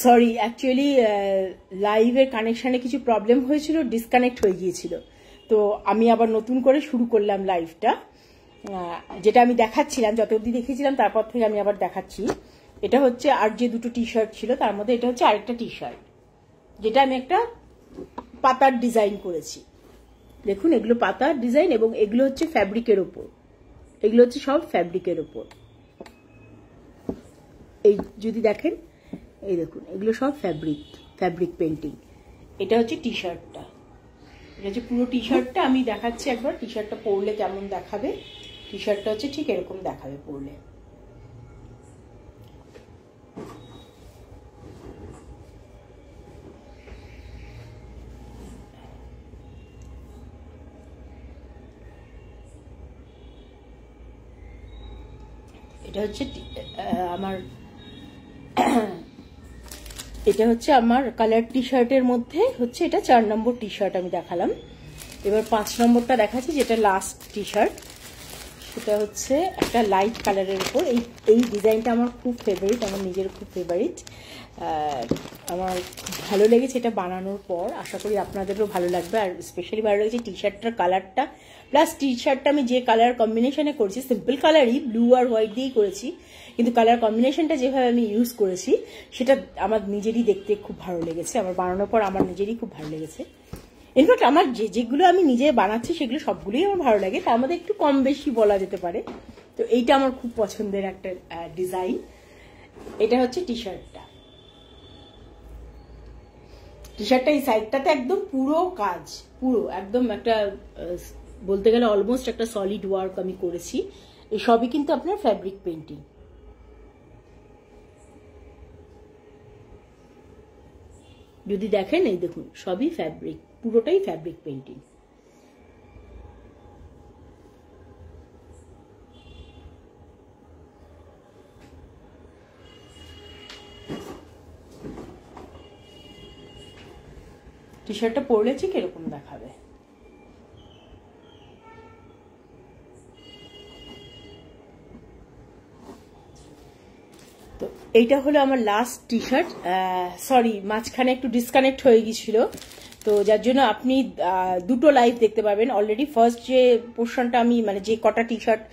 Sorry, actually লাইভের কানেকশানে কিছু problem হয়েছিল, ডিসকানেক্ট হয়ে গিয়েছিল। তো আমি আবার নতুন করে শুরু করলাম লাইভটা, যেটা আমি দেখাচ্ছিলাম, যত অবধি দেখেছিলাম তারপর থেকে আমি আবার দেখাচ্ছি। এটা হচ্ছে আর যে দুটো টি শার্ট ছিল তার মধ্যে এটা হচ্ছে আরেকটা টি শার্ট, যেটা আমি একটা পাতার ডিজাইন করেছি। দেখুন, এগুলো পাতার ডিজাইন এবং এগুলো হচ্ছে ফ্যাব্রিকের ওপর, এগুলো হচ্ছে সব ফ্যাব্রিকের ওপর। এই যদি দেখেন, এই দেখুন, এগুলো সব ফ্যাব্রিক পেন্টিং। এটা হচ্ছে টি শার্টটা, এটা হচ্ছে পুরো টি শার্টটা। আমি দেখাচ্ছি একবার টি শার্টটা পরলে কেমন দেখাবে। টি শার্টটা হচ্ছে ঠিক এরকম দেখাবে পরলে। এটা হচ্ছে আমার কালার টি শার্টের মধ্যে হচ্ছে এটা 4 নম্বর টি শার্ট আমি দেখালাম। এবার 5 নম্বরটা দেখাচ্ছি, যেটা লাস্ট টি শার্ট। সেটা হচ্ছে একটা লাইট কালারের উপর। এই ডিজাইনটা আমার খুব ফেভারিট, আমার নিজের খুব ফেভারিট। আমার ভালো লেগেছে এটা বানানোর পর, আশা করি আপনাদেরও ভালো লাগবে। আর স্পেশালি ভালো লেগেছে টি শার্টটার কালারটা, প্লাস টি শার্টটা আমি যে কালার কম্বিনেশনে করেছি, সিম্পল কালারই, ব্লু আর হোয়াইট দিয়েই করেছি, কিন্তু কালার কম্বিনেশনটা যেভাবে আমি ইউজ করেছি সেটা আমার নিজেরই দেখতে খুব ভালো লেগেছে। আমার বানানোর পর আমার নিজেরই খুব ভালো লেগেছে। ইনফ্যাক্ট আমার যেগুলো আমি নিজে বানাচ্ছি সেগুলো সবগুলোই আমার ভালো লাগে, তার মধ্যে একটু কম বেশি বলা যেতে পারে। তো এইটা আমার খুব পছন্দের একটা ডিজাইন। এটা হচ্ছে টি শার্টটা। টি শার্টটা এই সাইডটাতে একদম পুরো কাজ, পুরো একদম একটা বলতে গেলে অলমোস্ট একটা সলিড ওয়ার্ক আমি করেছি। এই সবই কিন্তু আপনার ফ্যাব্রিক পেন্টিং। যদি দেখেন, এই দেখুন, সবই ফ্যাব্রিক, পুরোটাই ফ্যাব্রিক পেন্টিং। টি শার্টটা পরলে ঠিক এরকম দেখাবে। তো এইটা হলো আমার লাস্ট টি শার্ট। সরি, মাঝখানে একটু ডিসকানেক্ট হয়ে গিয়েছিল, তো যার জন্য আপনি দুটো লাইভ দেখতে পাবেন। অলরেডি ফার্স্ট যে পোর্শনটা আমি মানে যে কটা টি শার্ট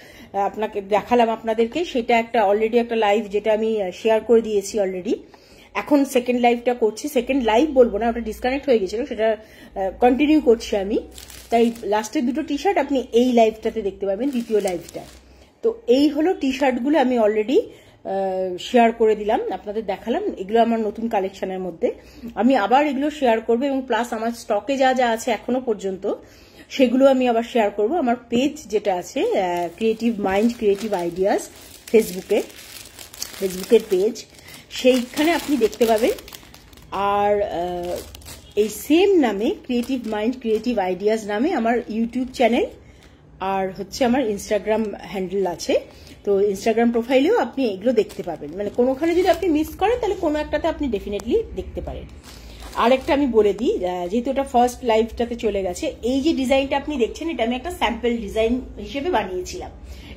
আপনাকে দেখালাম আপনাদেরকে, সেটা একটা অলরেডি একটা লাইভ যেটা আমি শেয়ার করে দিয়েছি অলরেডি। এখন সেকেন্ড লাইভটা করছি, সেকেন্ড লাইভ বলবো না, ওটা ডিসকানেক্ট হয়ে গেছিল, সেটা কন্টিনিউ করছি আমি। তাই লাস্টের দুটো টি শার্ট আপনি এই লাইভটাতে দেখতে পাবেন, দ্বিতীয় লাইভটা। তো এই হলো টি শার্টগুলো আমি অলরেডি শেয়ার করে দিলাম, আপনাদের দেখালাম। এগুলো আমার নতুন কালেকশনের মধ্যে, আমি আবার এগুলো শেয়ার করবো, এবং প্লাস আমার স্টকে যা যা আছে এখনো পর্যন্ত সেগুলো আমি আবার শেয়ার করব। আমার পেজ যেটা আছে ক্রিয়েটিভ মাইন্ড ক্রিয়েটিভ আইডিয়াস, ফেসবুকের পেজ, সেইখানে আপনি দেখতে পাবেন। আর এই সেম নামে ক্রিয়েটিভ মাইন্ড ক্রিয়েটিভ আইডিয়াস নামে আমার ইউটিউব চ্যানেল আর হচ্ছে আমার ইনস্টাগ্রাম হ্যান্ডেল আছে। তো ইনস্টাগ্রাম প্রোফাইলেও আপনি এগুলো দেখতে পাবেন, মানে কোনোখানে যদি আপনি মিস করেন তাহলে কোনো একটাতে আপনি ডেফিনেটলি দেখতে পারেন। আরেকটা আমি বলে দিই, যেহেতু এটা ফার্স্ট লাইভটাতে চলে গেছে, এই যে ডিজাইনটা আপনি দেখছেন এটা আমি একটা স্যাম্পল ডিজাইন হিসেবে বানিয়েছিলাম।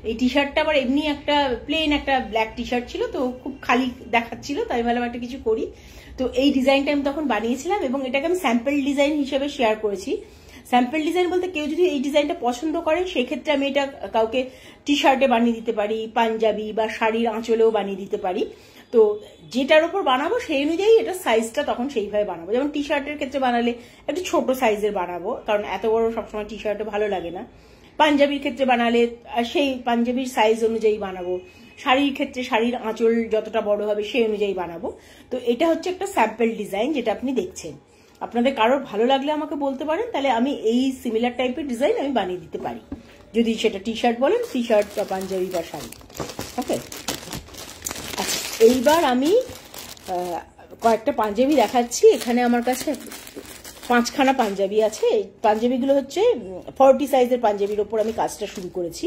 এই টি শার্টটা আবার এমনি একটা প্লেন একটা ব্ল্যাক টি শার্ট ছিল, তো খুব খালি দেখাচ্ছিল, তাই ভাবলাম একটা কিছু করি। তো এই ডিজাইনটা আমি তখন বানিয়েছিলাম এবং এটাকে আমি স্যাম্পল ডিজাইন হিসেবে শেয়ার করেছি। স্যাম্পল ডিজাইন বলতে কেউ যদি এই ডিজাইনটা পছন্দ করে সেক্ষেত্রে আমি এটা কাউকে টি শার্টে বানিয়ে দিতে পারি, পাঞ্জাবি বা শাড়ির আঁচলেও বানিয়ে দিতে পারি। তো যেটার উপর বানাবো সেই অনুযায়ী এটা সাইজটা তখন সেইভাবে বানাবো। যেমন টি শার্টের ক্ষেত্রে বানালে একটু ছোট সাইজের বানাবো, কারণ এত বড় সবসময় টি শার্টে ভালো লাগে না। পাঞ্জাবির ক্ষেত্রে বানালে সেই পাঞ্জাবির সাইজ অনুযায়ী বানাবো। শাড়ির ক্ষেত্রে শাড়ির আঁচল যতটা বড় হবে সেই অনুযায়ী বানাবো। তো এটা হচ্ছে একটা স্যাম্পল ডিজাইন যেটা আপনি দেখছেন। আপনাদের কারোর ভালো লাগলে আমাকে বলতে পারেন, তাহলে আমি এই সিমিলার টাইপের ডিজাইন আমি বানিয়ে দিতে পারি, যদি সেটা টি শার্ট বলেন, টি শার্ট বা পাঞ্জাবি বা শাড়ি। ওকে, আচ্ছা, এইবার আমি কয়েকটা পাঞ্জাবি দেখাচ্ছি। এখানে আমার কাছে 5খানা পাঞ্জাবি আছে। এই পাঞ্জাবিগুলো হচ্ছে 40 সাইজের পাঞ্জাবির ওপর আমি কাজটা শুরু করেছি।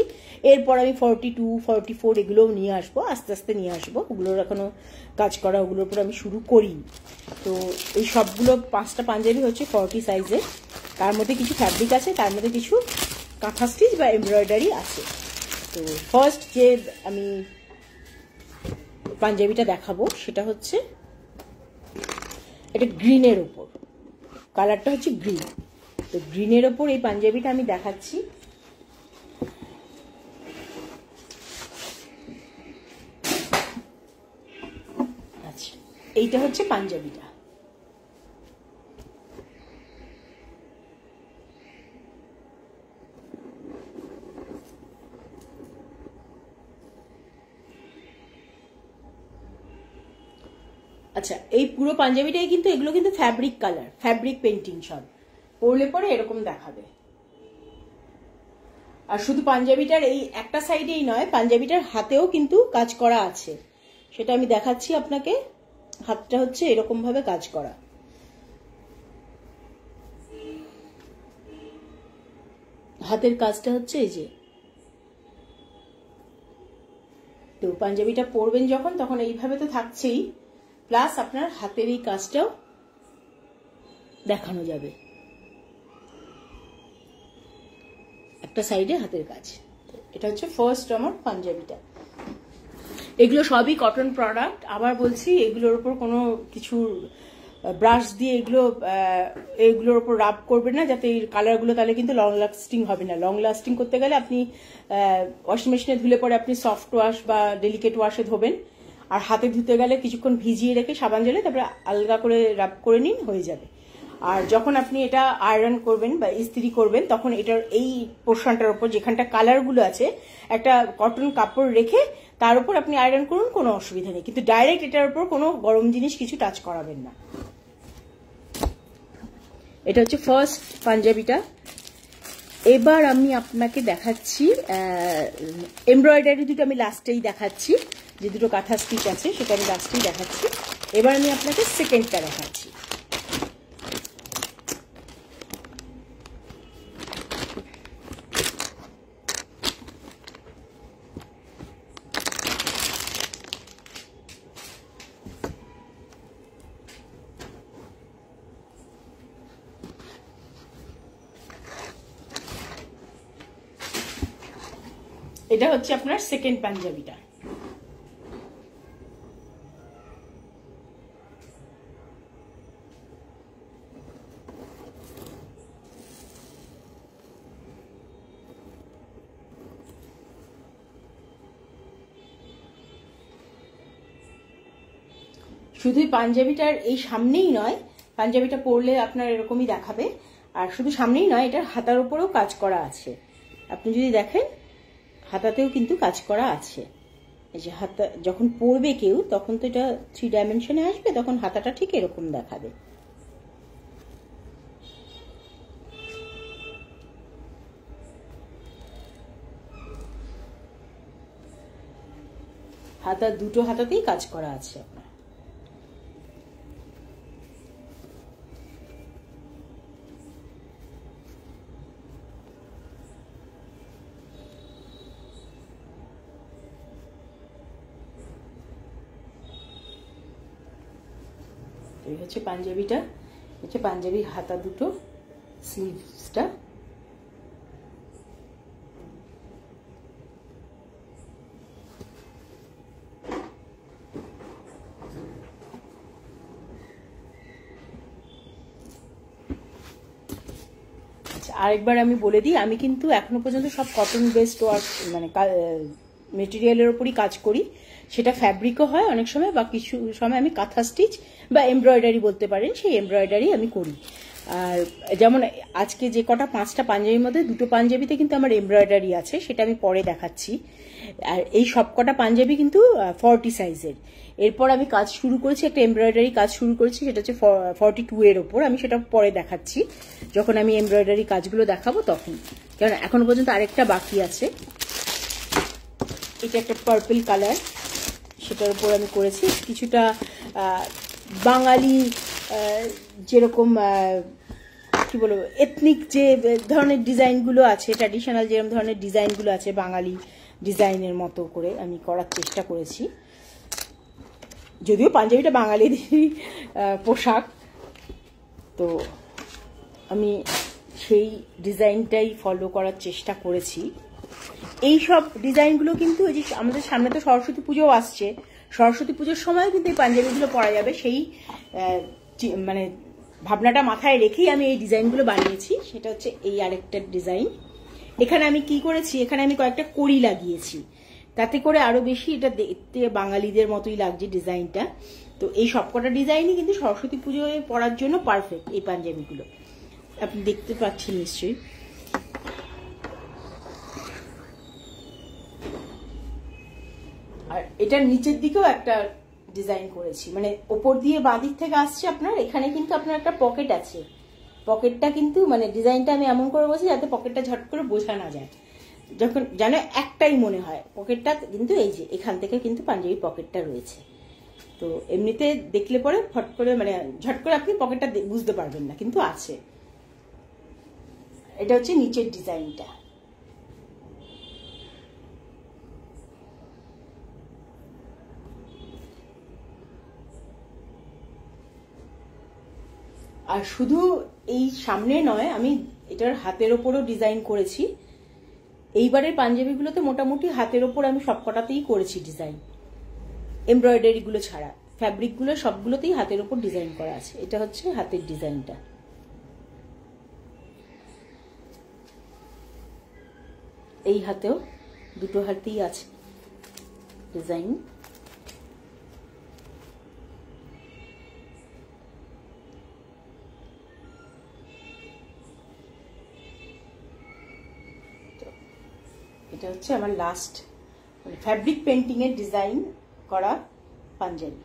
এরপর আমি 42, 44 এগুলোও নিয়ে আসবো, আস্তে আস্তে নিয়ে আসবো। ওগুলোর এখনো কাজ করা, ওগুলোর উপর আমি শুরু করিনি। তো এই সবগুলো 5টা পাঞ্জাবি হচ্ছে 40 সাইজের। তার মধ্যে কিছু ফ্যাব্রিক আছে, তার মধ্যে কিছু কাঁথা স্টিচ বা এমব্রয়ডারি আছে। তো ফার্স্ট যে আমি পাঞ্জাবিটা দেখাবো সেটা হচ্ছে এটা গ্রিনের ওপর, কালারটা হচ্ছে গ্রিন। তো গ্রিনের ওপর এই পাঞ্জাবিটা আমি দেখাচ্ছি। আচ্ছা, এইটা হচ্ছে পাঞ্জাবিটা। আচ্ছা, এই পুরো পাঞ্জাবিটাই কিন্তু, এগুলো কিন্তু ফ্যাব্রিক কালার, ফ্যাব্রিক পেন্টিং সব। পরলে পরে এরকম দেখাবে। আর শুধু পাঞ্জাবিটার এই একটা সাইডেই নয়, পাঞ্জাবিটার হাতেও কিন্তু কাজ করা আছে, সেটা আমি দেখাচ্ছি আপনাকে। হাতটা হচ্ছে এরকম ভাবে কাজ করা। হাতের কাজটা হচ্ছে এই যে। তো পাঞ্জাবিটা পরবেন যখন, তখন এইভাবে তো থাকছেই, প্লাস আপনার হাতের এই কাজটাও দেখানো যাবে, একটা সাইডে হাতের কাজ। এটা হচ্ছে ফার্স্ট আমার পাঞ্জাবিটা। এগুলো সবই কটন প্রোডাক্ট। আবার বলছি, এগুলোর উপর কোনো কিছু ব্রাশ দিয়ে এগুলোর উপর রাব করবেন না, যাতে এই কালারগুলো, তাহলে কিন্তু লং লাস্টিং হবে না। লং লাস্টিং করতে গেলে আপনি ওয়াশিং মেশিনে ধুলে পরে আপনি সফট ওয়াশ বা ডেলিকেট ওয়াশে ধোবেন, আর হাতে ধুতে গেলে কিছুক্ষণ ভিজিয়ে রেখে সাবান জলে তারপরে আলগা করে রাব করে নিন, হয়ে যাবে। আর যখন আপনি এটা আয়রন করবেন বা ইস্ত্রি করবেন, তখন এটার এই পোর্শনটার উপর যেখানটা কালারগুলো আছে, একটা কটন কাপড় রেখে তার উপর আপনি আয়রন করুন, কোনো অসুবিধা নেই। কিন্তু ডাইরেক্ট এটার উপর কোনো গরম জিনিস কিছু টাচ করাবেন না। এটা হচ্ছে ফার্স্ট পাঞ্জাবিটা। এবার আমি আপনাকে দেখাচ্ছি এমব্রয়ডারি দুটো, আমি লাস্টেই দেখাচ্ছি, যে দুটো কাঁথা স্টিচ আছে সেটা আমি লাস্টেই দেখাচ্ছি। এবার আমি আপনাকে সেকেন্ডটা দেখাচ্ছি। এটা হচ্ছে আপনার সেকেন্ড পাঞ্জাবিটা। শুধু পাঞ্জাবিটার এই সামনেই নয়, পাঞ্জাবিটা পরলে আপনার এরকমই দেখাবে। আর শুধু সামনেই নয়, এটার হাতার উপরেও কাজ করা আছে। আপনি যদি দেখেন, হাতাতেও কিন্তু কাজ করা আছে। এই যে হাতা যখন পরবে কেউ, তখন তো এটা 3 ডাইমেনশনে আসবে, তখন হাতাটা ঠিক এরকম দেখাবে। হাতা দুটো হাতাতেই কাজ করা আছে আপনার। এই হচ্ছে পাঞ্জাবিটা, হচ্ছে পাঞ্জাবির হাতা দুটো, স্লিভসটা। আরেকবার আমি বলে দিই, আমি কিন্তু এখনো পর্যন্ত সব কটন বেসড ওয়ার্ক, মানে মেটেরিয়ালের ওপরই কাজ করি। সেটা ফ্যাব্রিকও হয় অনেক সময়, বা কিছু সময় আমি কাঁথা স্টিচ বা এমব্রয়ডারি বলতে পারেন, সেই এমব্রয়ডারি আমি করি। আর যেমন আজকে যে কটা 5টা পাঞ্জাবির মধ্যে 2টো পাঞ্জাবিতে কিন্তু আমার এমব্রয়ডারি আছে, সেটা আমি পরে দেখাচ্ছি। আর এই সব কটা পাঞ্জাবি কিন্তু 40 সাইজের। এরপর আমি কাজ শুরু করেছি, একটা এমব্রয়ডারি কাজ শুরু করেছি, সেটা হচ্ছে 42 এর ওপর। আমি সেটা পরে দেখাচ্ছি, যখন আমি এমব্রয়ডারি কাজগুলো দেখাবো তখন, কারণ এখনো পর্যন্ত আরেকটা বাকি আছে। এটা একটা পার্পল কালার, সেটার উপর আমি করেছি কিছুটা বাঙালি, যেরকম কি বলবো, এথনিক যে ধরনের ডিজাইনগুলো আছে, ট্র্যাডিশনাল যেরকম ধরনের ডিজাইনগুলো আছে, বাঙালি ডিজাইনের মতো করে আমি করার চেষ্টা করেছি। যদিও পাঞ্জাবিটা বাঙালিদেরই পোশাক, তো আমি সেই ডিজাইনটাই ফলো করার চেষ্টা করেছি। এই সব ডিজাইনগুলো কিন্তু এই যে আমাদের সামনে তো সরস্বতী পুজোও আসছে, সরস্বতী পুজোর সময় কিন্তু এই পাঞ্জাবিগুলো পরা যাবে। সেই মানে ভাবনাটা মাথায় রেখেই আমি এই ডিজাইনগুলো বানিয়েছি। সেটা হচ্ছে এই আরেকটা ডিজাইন। এখানে আমি কি করেছি, এখানে আমি কয়েকটা কড়ি লাগিয়েছি, তাতে করে আরো বেশি এটা দেখতে বাঙালিদের মতোই লাগছে ডিজাইনটা। তো এই সবকটা ডিজাইনই কিন্তু সরস্বতী পুজোয় পরার জন্য পারফেক্ট। এই পাঞ্জাবিগুলো আপনি দেখতে পাচ্ছেন নিশ্চয়ই। আর এটার নিচের দিকেও একটা ডিজাইন করেছি, মানে ওপর দিয়ে বাঁ দিক থেকে আসছে আপনার, এখানে কিন্তু আপনার একটা পকেট আছে। পকেটটা কিন্তু মানে ডিজাইনটা আমি এমন করে বলছি যাতে পকেটটা ঝট করে বোঝা না যায়, যখন যেন একটাই মনে হয় পকেটটা। কিন্তু এই যে এখান থেকে কিন্তু পাঞ্জাবি পকেটটা রয়েছে। তো এমনিতে দেখলে পরে ফট করে মানে ঝট করে আপনি পকেটটা বুঝতে পারবেন না, কিন্তু আছে। এটা হচ্ছে নিচের ডিজাইনটা। আর শুধু এই সামনে নয়, আমি এটার হাতের ওপরও ডিজাইন করেছি। এইবারের পাঞ্জাবিগুলোতে মোটামুটি হাতের ওপর আমি সবকটাতেই করেছি ডিজাইন, এমব্রয়ডারি গুলো ছাড়া। ফ্যাব্রিক গুলো সবগুলোতেই হাতের ওপর ডিজাইন করা আছে। এটা হচ্ছে হাতের ডিজাইনটা। এই হাতেও দুটো হাতেই আছে ডিজাইন। এটা হচ্ছে আমার লাস্ট ফ্যাব্রিক পেন্টিং এর ডিজাইন করা পাঞ্জাবি।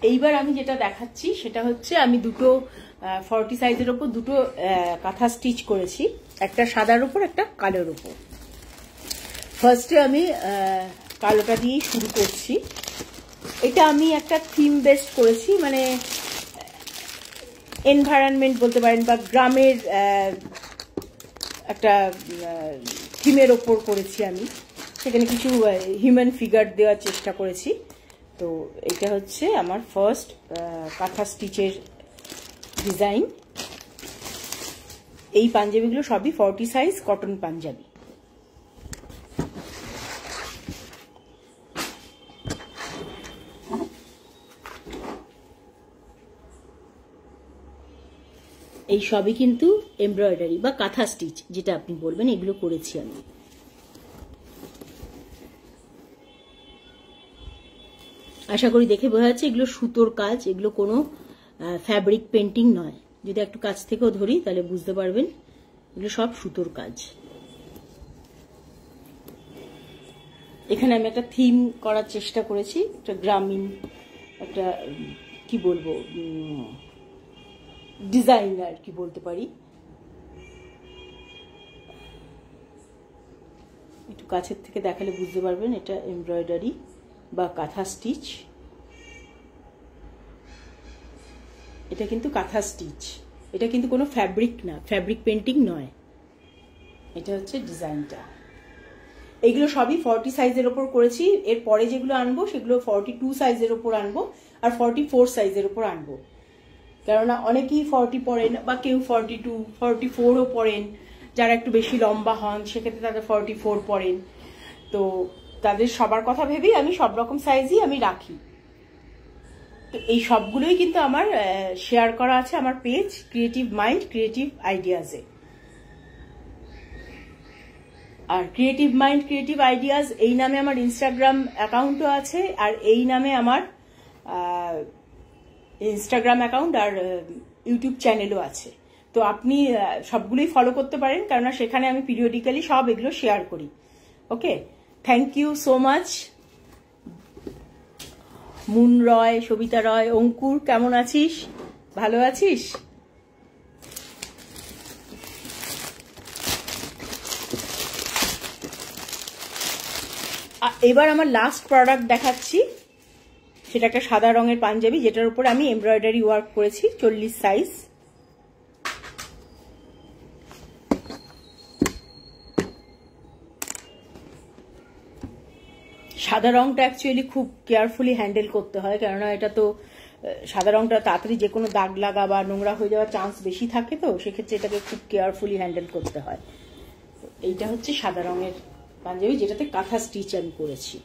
এইবার আমি যেটা দেখাচ্ছি সেটা হচ্ছে আমি দুটো 40 সাইজের ওপর দুটো কাঁথা স্টিচ করেছি, একটা সাদার উপর একটা কালোর উপর। ফার্স্টে আমি কালোটা দিয়েই শুরু করছি। এটা আমি একটা থিম বেসড করেছি, মানে এনভায়রনমেন্ট বলতে পারেন বা গ্রামের একটা থিমের ওপর করেছি আমি। সেখানে কিছু হিউম্যান ফিগার দেওয়ার চেষ্টা করেছি। তো এটা হচ্ছে আমার ফার্স্ট কাঁথা স্টিচের ডিজাইন। এই পাঞ্জাবিগুলো সবই 40 সাইজ কটন পাঞ্জাবি। এই সবই কিন্তু এমব্রয়ডারি বা কাঁথা স্টিচ যেটা আপনি বলবেন, এগুলো করেছি আমি। আশা করি দেখে বোঝা যাচ্ছে এগুলো সুতোর কাজ, এগুলো কোনো ফ্যাব্রিক পেন্টিং নয়। যদি একটু কাছ থেকেও ধরি তাহলে বুঝতে পারবেন এগুলো সব সুতোর কাজ। এখানে আমি একটা থিম করার চেষ্টা করেছি, একটা গ্রামীণ একটা কি বলবো ডিজাইন আর কি বলতে পারি। একটু কাছের থেকে দেখালে বুঝতে পারবেন এটা এমব্রয়ডারি বা কাঁথা স্টিচ। এটা কিন্তু কাঁথা স্টিচ, এটা কিন্তু কোনো ফ্যাব্রিক না, ফ্যাব্রিক পেন্টিং নয়। এটা হচ্ছে ডিজাইনটা। এইগুলো সবই 40 সাইজের ওপর করেছি। এর পরে যেগুলো আনবো সেগুলো 42 সাইজের ওপর আনবো আর 44 সাইজের ওপর আনবো। কেননা অনেকেই 40 পরেন বা কেউ 42, 44ও পরেন। যারা একটু বেশি লম্বা হন সেক্ষেত্রে তাদের 44 পরেন। তো তাদের সবার কথা ভেবেই আমি সব রকম সাইজই আমি রাখি। তো এই সবগুলোই কিন্তু আমার শেয়ার করা আছে আমার পেজ ক্রিয়েটিভ মাইন্ড ক্রিয়েটিভ আইডিয়াজে। আর ক্রিয়েটিভ মাইন্ড ক্রিয়েটিভ আইডিয়াজ এই নামে আমার ইনস্টাগ্রাম অ্যাকাউন্টও আছে, আর এই নামে আমার ইনস্টাগ্রাম অ্যাকাউন্ট আর ইউটিউব চ্যানেলও আছে। তো আপনি সবগুলোই ফলো করতে পারেন, কেননা সেখানে আমি পিরিয়ডিক্যালি সব এগুলো শেয়ার করি। Okay, thank you so much. Moon Roy, Sabita Roy, Ankur, কেমন আছিস? ভালো আছিস? এবার আমার লাস্ট প্রোডাক্ট দেখাচ্ছি। সেটা একটা সাদা রঙের পাঞ্জাবি যেটার উপর আমি এমব্রয়ডারি ওয়ার্ক করেছি 40 সাইজ। সাদা রংটা অ্যাকচুয়ালি খুব কেয়ারফুলি হ্যান্ডেল করতে হয়, কেননা এটা তো সাদা রংটা তাড়াতাড়ি যে কোনো দাগ লাগা বা নোংরা হয়ে যাওয়ার চান্স বেশি থাকে। তো সেক্ষেত্রে এটাকে খুব কেয়ারফুলি হ্যান্ডেল করতে হয়। এইটা হচ্ছে সাদা রঙের পাঞ্জাবি যেটাতে কাঁথা স্টিচ আমি করেছি।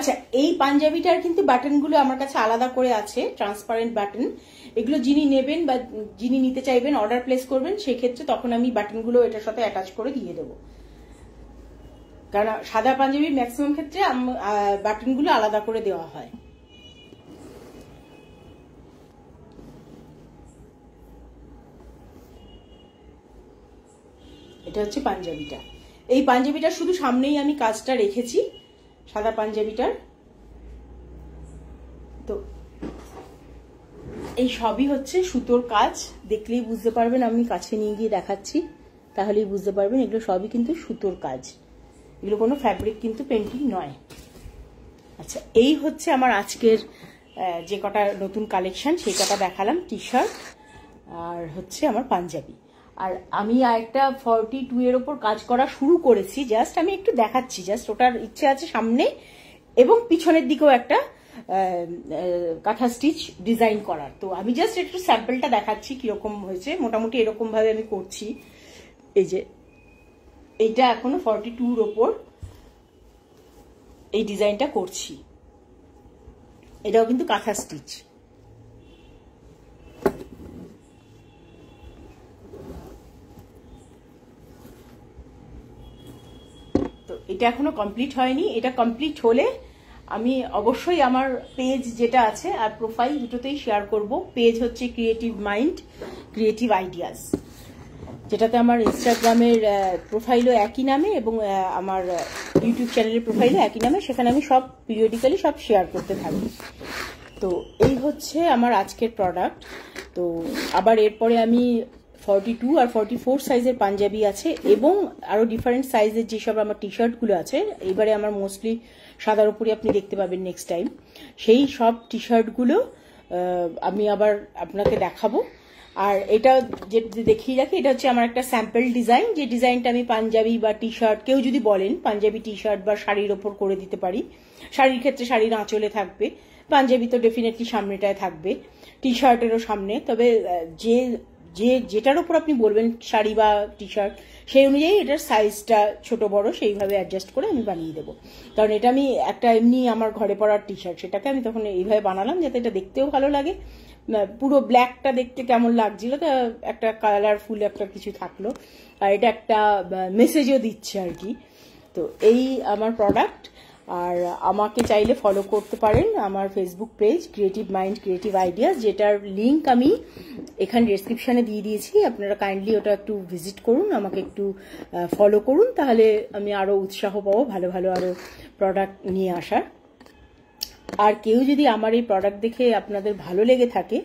আচ্ছা, এই পাঞ্জাবিটার কিন্তু বাটনগুলো আমার কাছে আলাদা করে আছে, ট্রান্সপারেন্ট বাটন। এগুলো যিনি নেবেন বা যিনি নিতে চাইবেন, অর্ডার প্লেস করবেন, সেক্ষেত্রে তখন আমি বাটনগুলো এটার সাথে অ্যাটাচ করে দিয়ে দেবো। কারণ সাদা পাঞ্জাবি ম্যাক্সিমাম ক্ষেত্রে বাটনগুলো আলাদা করে দেওয়া হয়। এটা হচ্ছে পাঞ্জাবিটা। এই পাঞ্জাবিটা শুধু সামনেই আমি কাজটা রেখেছি, সাদা পাঞ্জাবিটার। তো এই সবই হচ্ছে সুতোর কাজ, দেখলেই বুঝতে পারবেন, আমি কাছে নিয়ে গিয়ে দেখাচ্ছি তাহলেই বুঝতে পারবেন এগুলো সবই কিন্তু সুতোর কাজ, এগুলো কোনো ফ্যাব্রিক কিন্তু পেন্টিং নয়। আচ্ছা, এই হচ্ছে আমার আজকের যে কটা নতুন কালেকশন সেই কটা দেখালাম, টি শার্ট আর হচ্ছে আমার পাঞ্জাবি। আর আমি একটা 42 এর ওপর কাজ করা শুরু করেছি, জাস্ট আমি একটু দেখাচ্ছি, জাস্ট ওটার ইচ্ছে আছে সামনে এবং পিছনের দিকেও একটা কাঁথা স্টিচ ডিজাইন করার। তো আমি জাস্ট একটু স্যাম্পলটা দেখাচ্ছি কিরকম হয়েছে, মোটামুটি এরকম ভাবে আমি করছি। এই যে এইটা এখনো 42 এর ওপর এই ডিজাইনটা করছি, এটাও কিন্তু কাঁথা স্টিচ। তো এটা এখনো কমপ্লিট হয়নি, এটা কমপ্লিট হলে আমি অবশ্যই আমার পেজ যেটা আছে আর প্রোফাইল দুটোতেই শেয়ার করব। পেজ হচ্ছে ক্রিয়েটিভ মাইন্ড ক্রিয়েটিভ আইডিয়াস, যেটাতে আমার ইনস্টাগ্রামের প্রোফাইলও একই নামে এবং আমার ইউটিউব চ্যানেলের প্রোফাইলও একই নামে, সেখানে আমি সব পিরিয়ডিক্যালি সব শেয়ার করতে থাকি। তো এই হচ্ছে আমার আজকের প্রোডাক্ট। তো আবার এরপরে আমি 42 আর 44 সাইজের পাঞ্জাবি আছে এবং আরো ডিফারেন্ট সাইজের যেসব আমার টি শার্টগুলো আছে, এবারে আমার মোস্টলি সাদার উপরে আপনি দেখতে পাবেন নেক্সট টাইম, সেই সব টি শার্টগুলো আমি আবার আপনাকে দেখাবো। আর এটা যে দেখিয়ে রাখি, এটা হচ্ছে আমার একটা স্যাম্পল ডিজাইন, যে ডিজাইনটা আমি পাঞ্জাবি বা টি শার্ট, কেউ যদি বলেন পাঞ্জাবি টি শার্ট বা শাড়ির ওপর করে দিতে পারি। শাড়ির ক্ষেত্রে শাড়ির আঁচলে থাকবে, পাঞ্জাবি তো ডেফিনেটলি সামনেটায় থাকবে, টি শার্টেরও সামনে। তবে যেটার উপর আপনি বলবেন শাড়ি বা টি শার্ট, সেই অনুযায়ী এটার সাইজটা ছোট বড় সেইভাবে অ্যাডজাস্ট করে আমি বানিয়ে দেবো। কারণ এটা আমি একটা এমনি আমার ঘরে পরার টি শার্ট, সেটাকে আমি তখন এইভাবে বানালাম যাতে এটা দেখতেও ভালো লাগে। পুরো ব্ল্যাকটা দেখতে কেমন লাগছিল, তা একটা কালারফুল একটা কিছু থাকলো, আর এটা একটা মেসেজও দিচ্ছে আর কি। তো এই আমার প্রোডাক্ট। আর আমাকে চাইলে ফলো করতে পারেন আমার Facebook page creative mind creative ideas, যেটার লিঙ্ক আমি এখানে ডেসক্রিপশনে দিয়ে দিয়েছি। আপনারা কাইন্ডলি ওটা একটু ভিজিট করুন, আমাকে একটু ফলো করুন, তাহলে আমি আরো উৎসাহ পাবো ভালো ভালো আরো প্রোডাক্ট নিয়ে আসার। আর কেউ যদি আমার এই প্রোডাক্ট দেখে আপনাদের ভালো লেগে থাকে,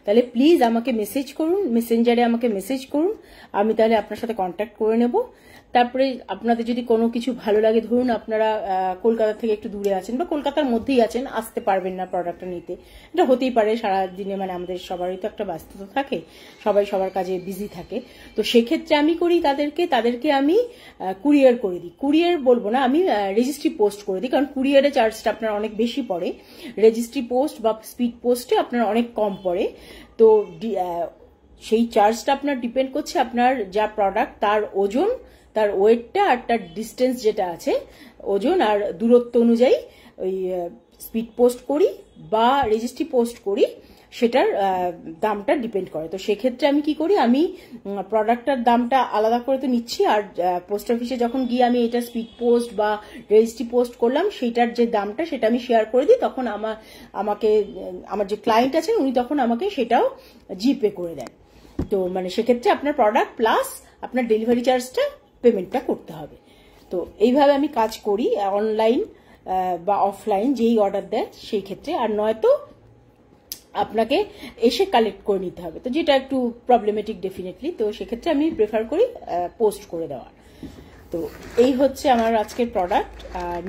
তাহলে প্লিজ আমাকে মেসেজ করুন, মেসেঞ্জারে আমাকে মেসেজ করুন, আমি তাহলে আপনার সাথে কন্ট্যাক্ট করে নেব। তারপরে আপনাদের যদি কোনো কিছু ভালো লাগে, ধরুন আপনারা কলকাতা থেকে একটু দূরে আছেন বা কলকাতার মধ্যেই আছেন, আসতে পারবেন না প্রোডাক্টটা নিতে, এটা হতেই পারে, সারাদিনে মানে আমাদের সবারই তো একটা ব্যস্ততা থাকে, সবাই সবার কাজে বিজি থাকে। তো সেক্ষেত্রে আমি করি তাদেরকে আমি কুরিয়ার করে দিই, কুরিয়ার বলবো না, আমি রেজিস্ট্রি পোস্ট করে দিই, কারণ কুরিয়ারে চার্জটা আপনার অনেক বেশি পড়ে, রেজিস্ট্রি পোস্ট বা স্পিড পোস্টে আপনার অনেক কম পড়ে। তো সেই চার্জটা আপনার ডিপেন্ড করছে আপনার যা প্রোডাক্ট তার ওজন, তার ওয়েটটা আর তার ডিস্টেন্স যেটা আছে, ওজন আর দূরত্ব অনুযায়ী ওই স্পিড পোস্ট করি বা রেজিস্ট্রি পোস্ট করি, সেটার দামটা ডিপেন্ড করে। তো সেক্ষেত্রে আমি কি করি, আমি প্রোডাক্টটার দামটা আলাদা করে তো নিচ্ছি, আর পোস্ট অফিসে যখন গিয়ে আমি এটা স্পিড পোস্ট বা রেজিস্ট্রি পোস্ট করলাম, সেইটার যে দামটা সেটা আমি শেয়ার করে দিই, তখন আমার যে ক্লায়েন্ট আছেন উনি তখন আমাকে সেটাও জিপে করে দেন। তো মানে সেক্ষেত্রে আপনার প্রোডাক্ট প্লাস আপনার ডেলিভারি চার্জটা পেমেন্টটা করতে হবে। তো এইভাবে আমি কাজ করি, অনলাইন বা অফলাইন যেই অর্ডার দেয় সেই ক্ষেত্রে, আর নয়তো আপনাকে এসে কালেক্ট করে নিতে হবে, তো যেটা একটু প্রবলেমেটিক ডেফিনেটলি। তো সেক্ষেত্রে আমি প্রেফার করি পোস্ট করে দেওয়ার। তো এই হচ্ছে আমার আজকের প্রোডাক্ট।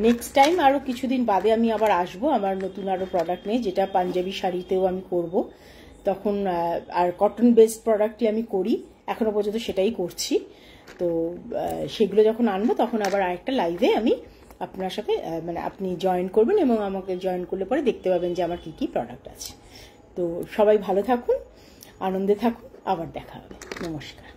নেক্সট টাইম আরো কিছুদিন বাদে আমি আবার আসবো আমার নতুন আরো প্রোডাক্ট নিয়ে, যেটা পাঞ্জাবি শাড়িতেও আমি করব তখন। আর কটন বেসড প্রোডাক্টই আমি করি, এখনো পর্যন্ত সেটাই করছি। তো সেগুলো যখন আনবো তখন আবার আরেকটা লাইভে আমি আপনার সাথে মানে আপনি জয়েন করবেন এবং আমাকে জয়েন করলে পরে দেখতে পাবেন যে আমার কি কি প্রোডাক্ট আছে। তো সবাই ভালো থাকুন, আনন্দে থাকুন, আবার দেখা হবে। নমস্কার।